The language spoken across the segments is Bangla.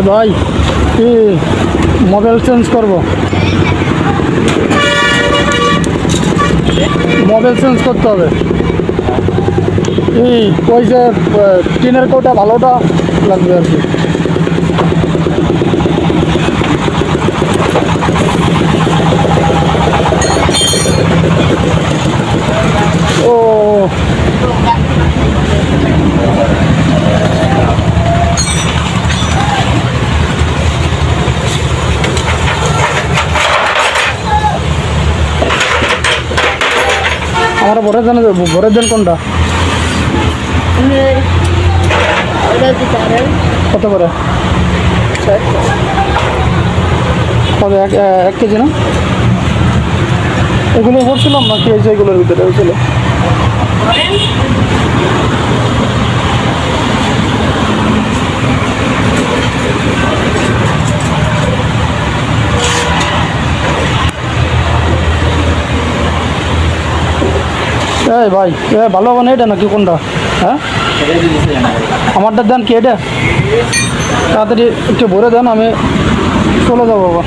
ভাই কি মোবাইল চেঞ্জ করব, মোবাইল চেঞ্জ করতে হবে। এই ওই যে টিনের কোটা ভালোটা লাগবে আর কি। ও আমার ভরে দেন কোনটা কত করে? কত এক কেজি না? এগুলো ভরছিলাম না কি হয়েছে এগুলোর ভিতরে হয়েছিল? এই ভাই ভালো হবে না এটা নাকি কোনটা? হ্যাঁ আমারটা দেন কি এটা? তাড়াতাড়ি একটু ভরে দেন, আমি চলে যাবো বাবা।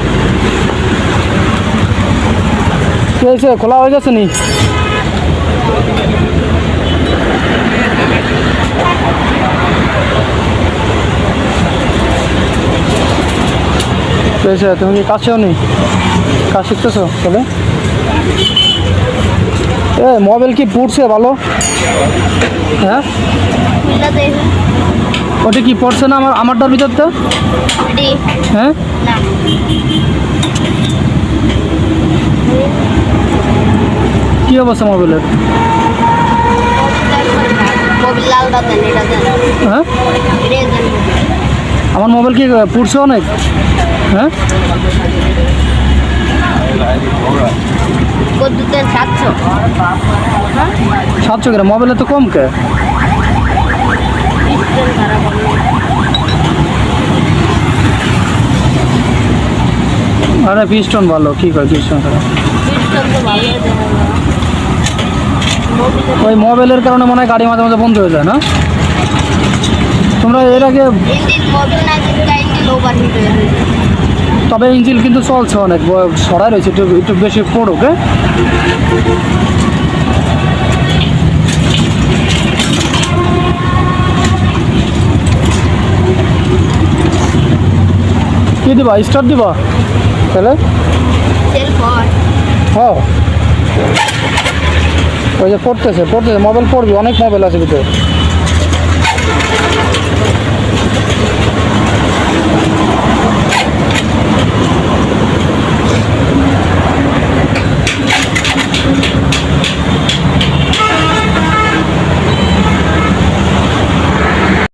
কি হয়েছে, খোলা হয়ে গেছে নি? হয়েছে, তুমি কি কাছেও নি? কাজ শিখতেছো চলে? মোবাইল কি পড়ছে ভালো? হ্যাঁ ওটা কি পড়ছে না আমারটার ভিতরটা? হ্যাঁ কি অবস্থা মোবাইলের? হ্যাঁ আমার মোবাইল কি পড়ছে অনেক? হ্যাঁ 700 গ্রাম মোবাইলে তো কম কে? আরে পিস্টন ভালো, কি কয় পিস্টন খারাপ? ওই মোবাইলের কারণে মনে হয় গাড়ি মাঝে মাঝে বন্ধ হয়ে যায় না? তোমরা এর আগে তবে ইঞ্জিন কিন্তু চলছে অনেক, সরাই রয়েছে, একটু একটু বেশি পড়ুক। কি দিবা, স্টার্ট দিবা তাহলে? হ্যাঁ ওই যে পড়তেছে মোবাইল পড়বি, অনেক মোবাইল আছে ভিতরে।